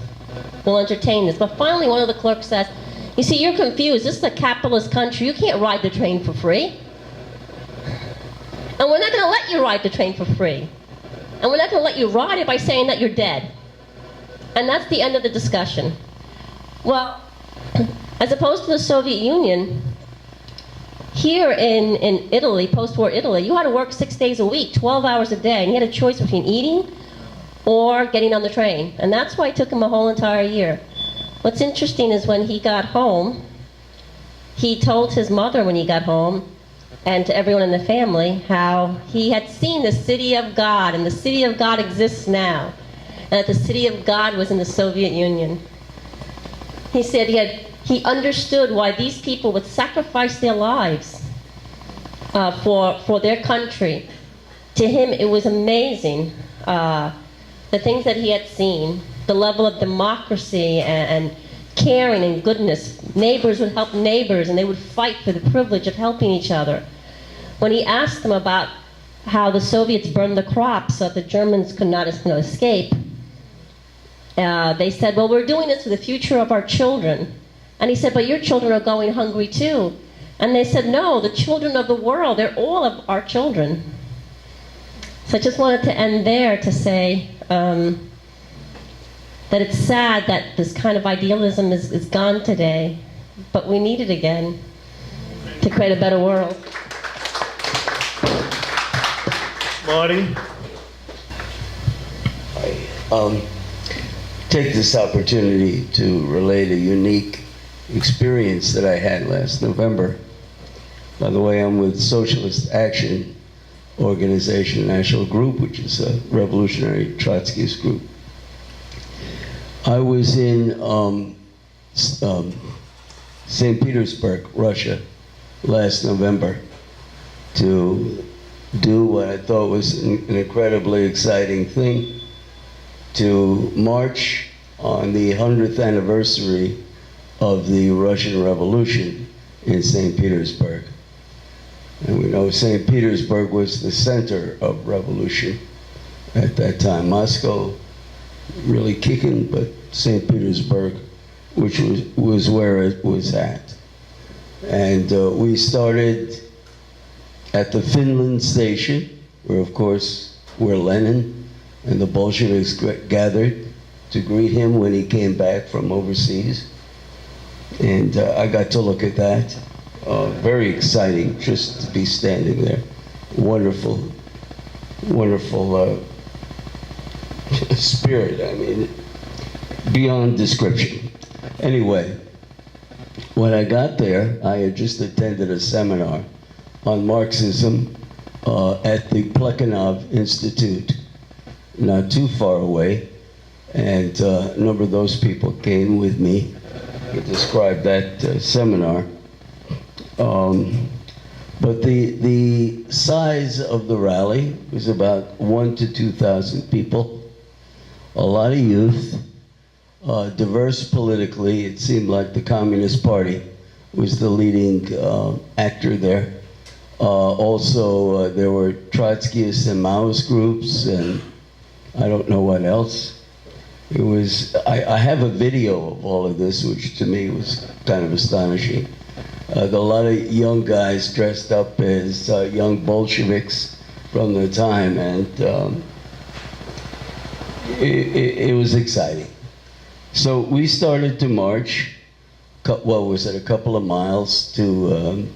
will entertain this. But finally, one of the clerks says, you see, you're confused. This is a capitalist country. You can't ride the train for free. And we're not going to let you ride the train for free. And we're not going to let you ride it by saying that you're dead. And that's the end of the discussion. Well, as opposed to the Soviet Union, here in Italy, post-war Italy, you had to work 6 days a week, 12 hours a day, and you had a choice between eating or getting on the train. And that's why it took him a whole entire year. What's interesting is when he got home, he told his mother when he got home, and to everyone in the family, how he had seen the city of God, and the city of God exists now, and that the city of God was in the Soviet Union. He said he understood why these people would sacrifice their lives for their country. To him, it was amazing, the things that he had seen, the level of democracy and caring and goodness. Neighbors would help neighbors, and they would fight for the privilege of helping each other. When he asked them about how the Soviets burned the crops so that the Germans could not escape, they said, well, we're doing this for the future of our children. And he said, but your children are going hungry too. And they said, no, the children of the world, they're all of our children. So I just wanted to end there to say that it's sad that this kind of idealism is gone today, but we need it again to create a better world. Marty? Take this opportunity to relate a unique experience that I had last November. By the way, I'm with Socialist Action Organization National Group, which is a revolutionary Trotskyist group. I was in St. Petersburg, Russia, last November to do what I thought was an incredibly exciting thing, to march on the 100th anniversary of the Russian Revolution in St. Petersburg. And we know St. Petersburg was the center of revolution at that time. Moscow really kicking, but St. Petersburg, which was where it was at. And we started at the Finland station, where of course where Lenin and the Bolsheviks gathered to greet him when he came back from overseas. And I got to look at that. Very exciting just to be standing there. Wonderful, wonderful spirit, I mean, beyond description. Anyway, when I got there, I had just attended a seminar on Marxism at the Plekhanov Institute, not too far away, and a number of those people came with me to describe that seminar. But the size of the rally was about 1,000 to 2,000 people, a lot of youth, diverse politically. It seemed like the Communist Party was the leading actor there. Also, there were Trotskyist and Maoist groups, and I don't know what else. It was, I have a video of all of this, which to me was kind of astonishing. A lot of young guys dressed up as young Bolsheviks from the time, and it was exciting. So we started to march, what was it, a couple of miles to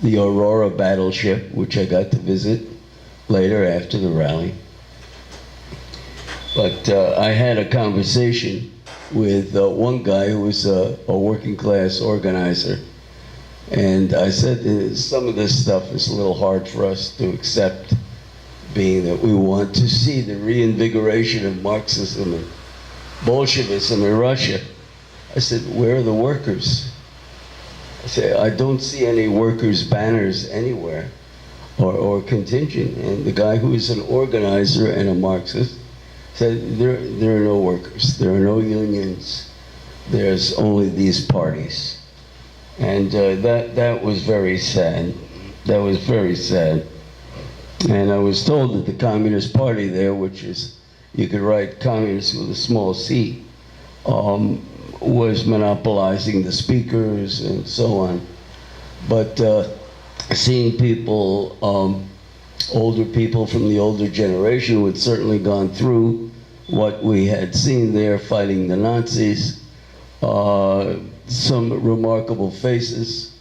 the Aurora battleship, which I got to visit later after the rally. But I had a conversation with one guy who was a working class organizer. And I said, some of this stuff is a little hard for us to accept, being that we want to see the reinvigoration of Marxism and Bolshevism in Russia. I said, where are the workers? I said, I don't see any workers' banners anywhere. or contingent. And the guy who is an organizer and a Marxist said, there are no workers, there are no unions, there's only these parties. And that was very sad. That was very sad. And I was told that the Communist Party there, which is, you could write communist with a small c, was monopolizing the speakers and so on. But seeing people, older people from the older generation who had certainly gone through what we had seen there fighting the Nazis, some remarkable faces.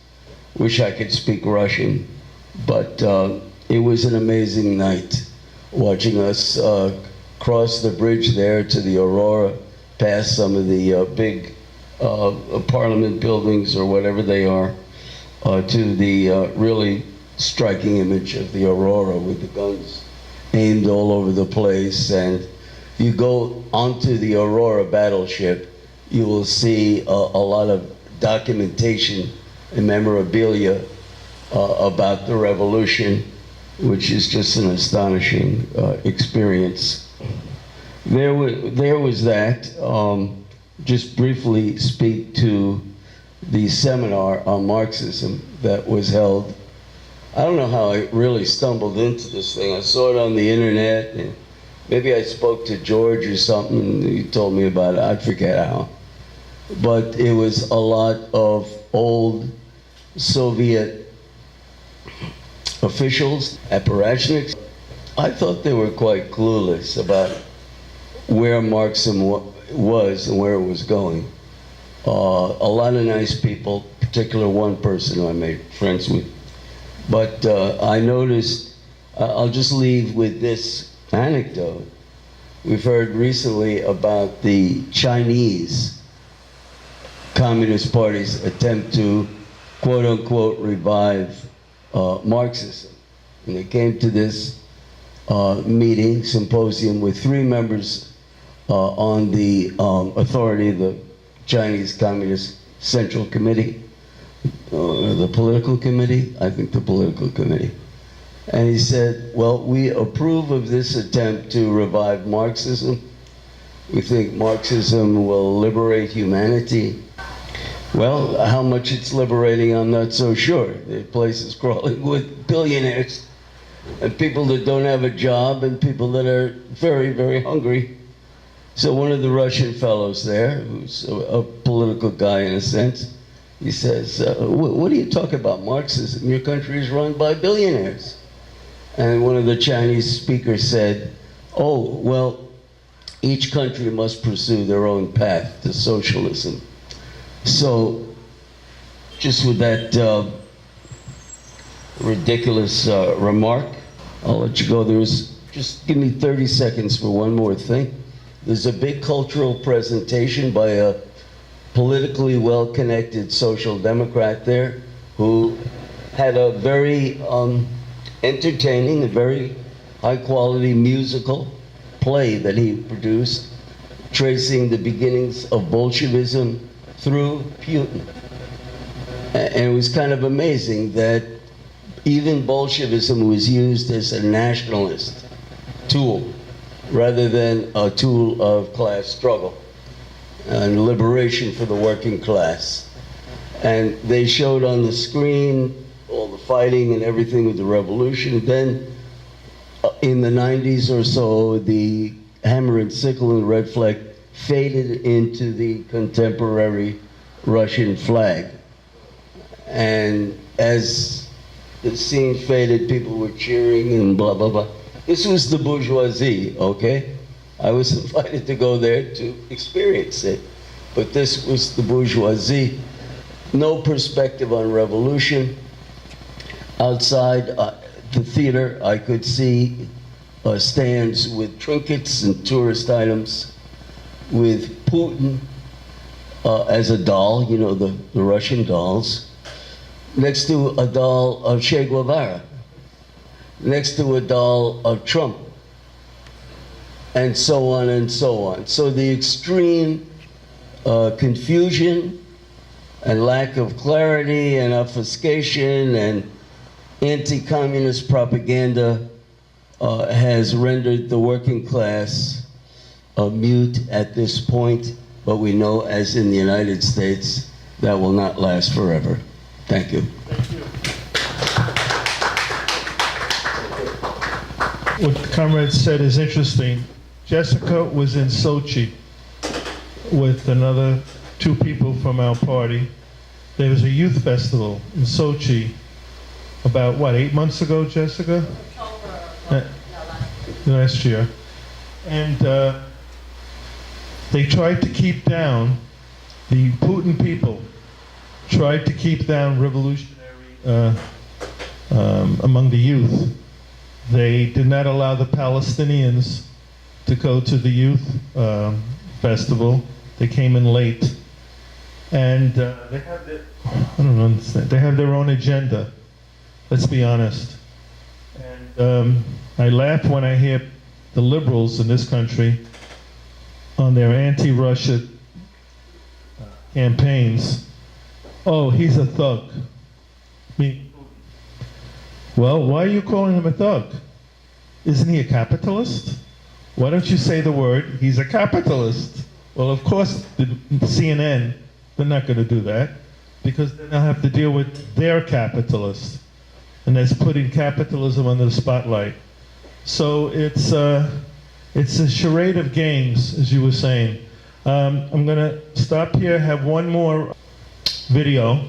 Wish I could speak Russian, but it was an amazing night watching us cross the bridge there to the Aurora, past some of the big parliament buildings or whatever they are, to the really striking image of the Aurora with the guns aimed all over the place. And you go onto the Aurora battleship, you will see a lot of documentation and memorabilia about the revolution, which is just an astonishing experience. There was that. Just briefly speak to the seminar on Marxism that was held. I don't know how I really stumbled into this thing. I saw it on the internet, and maybe I spoke to George or something, and he told me about it. I forget how. But it was a lot of old Soviet officials, apparatchiks. I thought they were quite clueless about where Marxism was and where it was going. A lot of nice people, particularly one person who I made friends with. But I noticed, I'll just leave with this anecdote. We've heard recently about the Chinese Communist Party's attempt to, quote unquote, revive Marxism. And they came to this meeting, symposium, with 3 members on the authority of the Chinese Communist Central Committee, or the political committee, I think the political committee. And he said, well, we approve of this attempt to revive Marxism. We think Marxism will liberate humanity. Well, how much it's liberating, I'm not so sure. The place is crawling with billionaires and people that don't have a job and people that are very, very hungry. So one of the Russian fellows there, who's a political guy in a sense, he says, what do you talk about Marxism? Your country is run by billionaires. And one of the Chinese speakers said, oh, well, each country must pursue their own path to socialism. So, just with that ridiculous remark, I'll let you go. Just give me 30 seconds for one more thing. There's a big cultural presentation by a politically well-connected social democrat there who had a very entertaining, a very high-quality musical play that he produced, tracing the beginnings of Bolshevism through Putin. And it was kind of amazing that even Bolshevism was used as a nationalist tool rather than a tool of class struggle and liberation for the working class. And they showed on the screen all the fighting and everything with the revolution. Then in the 90s or so, the hammer and sickle and red flag faded into the contemporary Russian flag. And as the scene faded, people were cheering and blah, blah, blah. This was the bourgeoisie, okay? I was invited to go there to experience it. But this was the bourgeoisie. No perspective on revolution. Outside the theater, I could see stands with trinkets and tourist items, with Putin as a doll, you know, the Russian dolls, next to a doll of Che Guevara, next to a doll of Trump, and so on and so on. So the extreme confusion and lack of clarity and obfuscation and anti-communist propaganda has rendered the working class mute at this point, but we know, as in the United States, that will not last forever. Thank you. What the comrade said is interesting. Jessica was in Sochi with another 2 people from our party. There was a youth festival in Sochi about, 8 months ago, Jessica? Last year. And they tried to keep down, the Putin people tried to keep down revolutionary among the youth. They did not allow the Palestinians to go to the youth festival. They came in late. And they have their, I don't understand, they have their own agenda, let's be honest. And I laugh when I hear the liberals in this country on their anti-Russia campaigns. Oh, he's a thug. Well, why are you calling him a thug? Isn't he a capitalist? Why don't you say the word, he's a capitalist? Well, of course, the CNN, they're not going to do that, because then they'll have to deal with their capitalist. And that's putting capitalism under the spotlight. So it's a charade of games, as you were saying. I'm going to stop here, have one more video.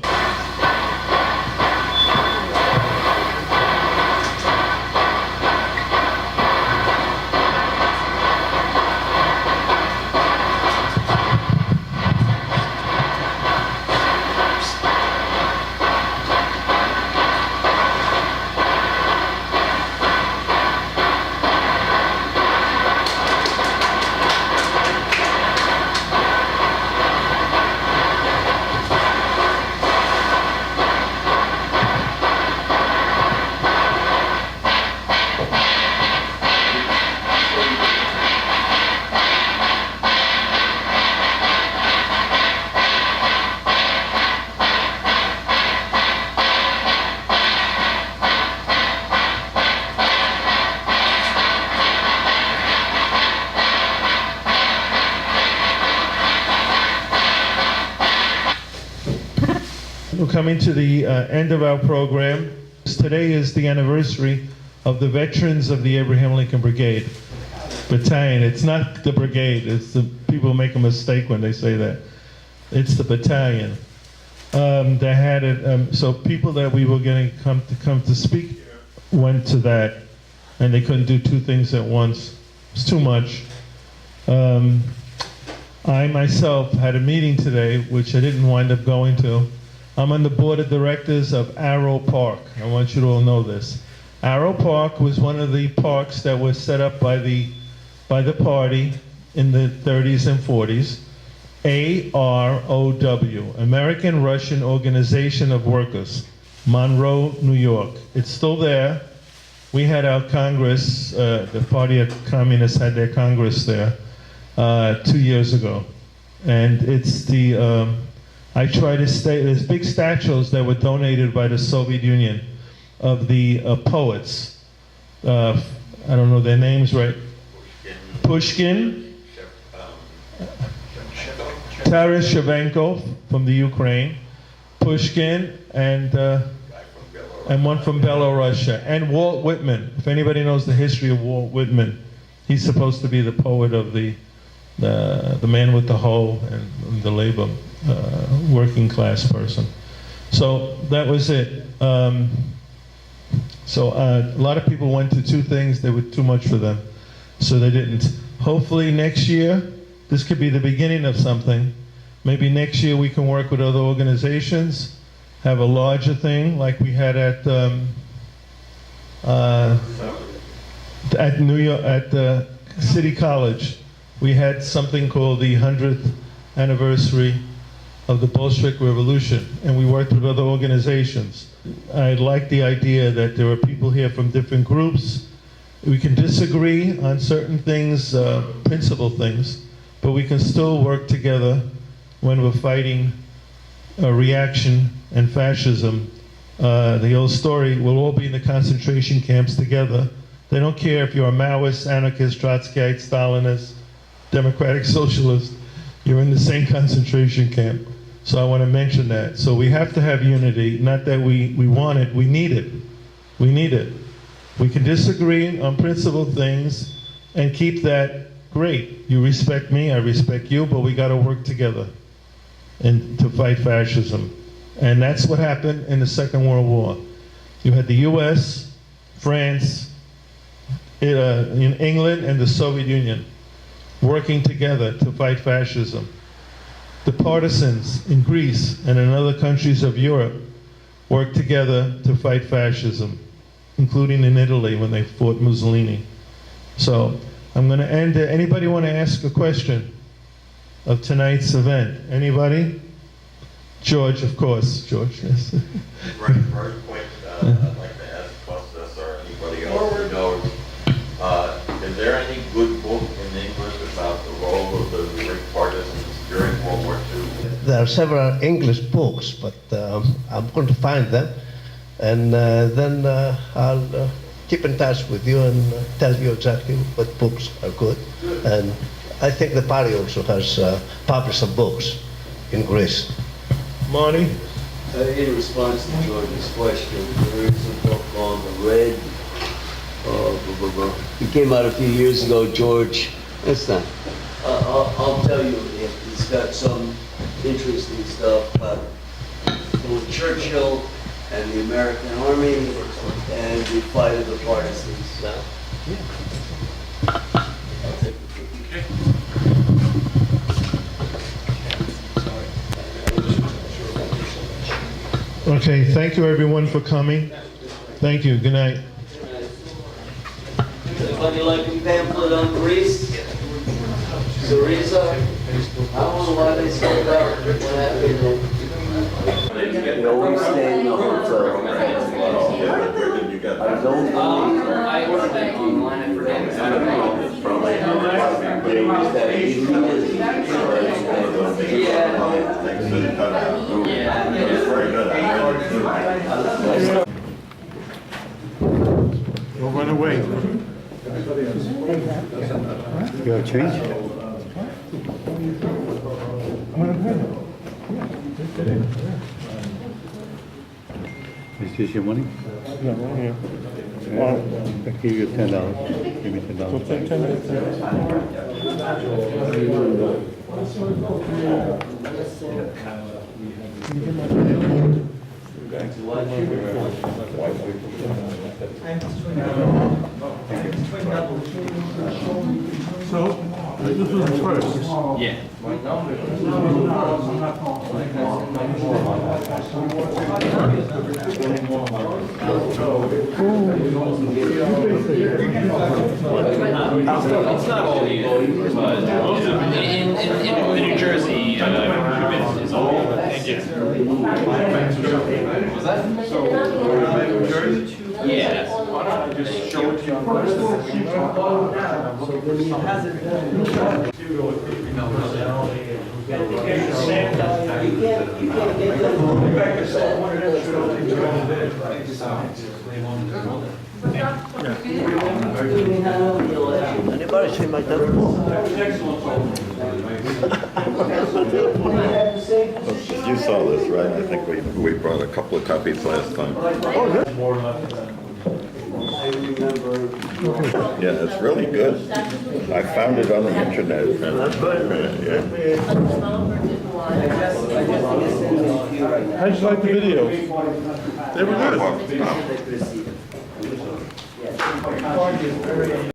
We're coming to the end of our program. Today is the anniversary of the veterans of the Abraham Lincoln Brigade Battalion. It's not the brigade. It's the people make a mistake when they say that. It's the battalion. They had it. So people that we were going to come to speak here went to that, and they couldn't do 2 things at once. It's too much. I myself had a meeting today, which I didn't wind up going to. I'm on the board of directors of Arrow Park. I want you to all know this. Arrow Park was one of the parks that was set up by the party in the 30s and 40s. AROW, American Russian Organization of Workers, Monroe, New York. It's still there. We had our Congress, the Party of Communists had their Congress there 2 years ago. And it's the, I try to stay, there's big statues that were donated by the Soviet Union of the poets. I don't know their names, right? Pushkin, Taras Shevchenko from the Ukraine, Pushkin, and one from Belarus, and Walt Whitman. If anybody knows the history of Walt Whitman, he's supposed to be the poet of the man with the hoe and the labor working class person. So that was it. So a lot of people went to 2 things. They were too much for them, so they didn't. Hopefully next year, this could be the beginning of something. Maybe next year we can work with other organizations, have a larger thing like we had at New York, at City College. We had something called the 100th anniversary of the Bolshevik Revolution, and we worked with other organizations. I like the idea that there are people here from different groups. We can disagree on certain things, principal things, but we can still work together when we're fighting reaction and fascism the old story, we'll all be in the concentration camps together. They don't care if you're a Maoist, anarchist, Trotskyite, Stalinist, Democratic Socialist, you're in the same concentration camp. So I want to mention that. So we have to have unity, not that we want it, we need it. We need it. We can disagree on principled things and keep that great. You respect me, I respect you, but we got to work together and to fight fascism. And that's what happened in the Second World War. You had the U.S., France, in England, and the Soviet Union working together to fight fascism. The partisans in Greece and in other countries of Europe worked together to fight fascism, including in Italy when they fought Mussolini. So I'm going to end it. Anybody want to ask a question of tonight's event? Anybody? George, of course. George, yes. Right, first point I'd like to ask Kostas or anybody else who knows, is there any good book in English about the role of the Greek partisans during World War II? There are several English books, but I'm going to find them, and then I'll keep in touch with you and tell you exactly what books are good. And I think the party also has published some books in Greece. Marty? In response to George's question, there is a book called The Red. It came out a few years ago, George. It's not. I'll tell you, it's got some interesting stuff about both Churchill and the American Army and the fight of the partisans. I'll take Okay, thank you everyone for coming. Thank you, good night. Anybody like a pamphlet on Greece? Syriza? I don't know why they sold out. What happened? They always stay in the hotel. I don't believe I ordered it online. I forget. Don't run away. You have change? Is this your money? No, right here. I give you $10. Give me $10. So, this was the first. Yeah. It's not all you, but in New Jersey, it's all. Thank you. Was that? New Jersey? Yeah. Why don't I just show it to you first? Anybody see my You saw this, right? I think we brought a couple of copies last time. Yeah, it's really good. I found it on the internet. That's good. How'd you like the videos? They were good.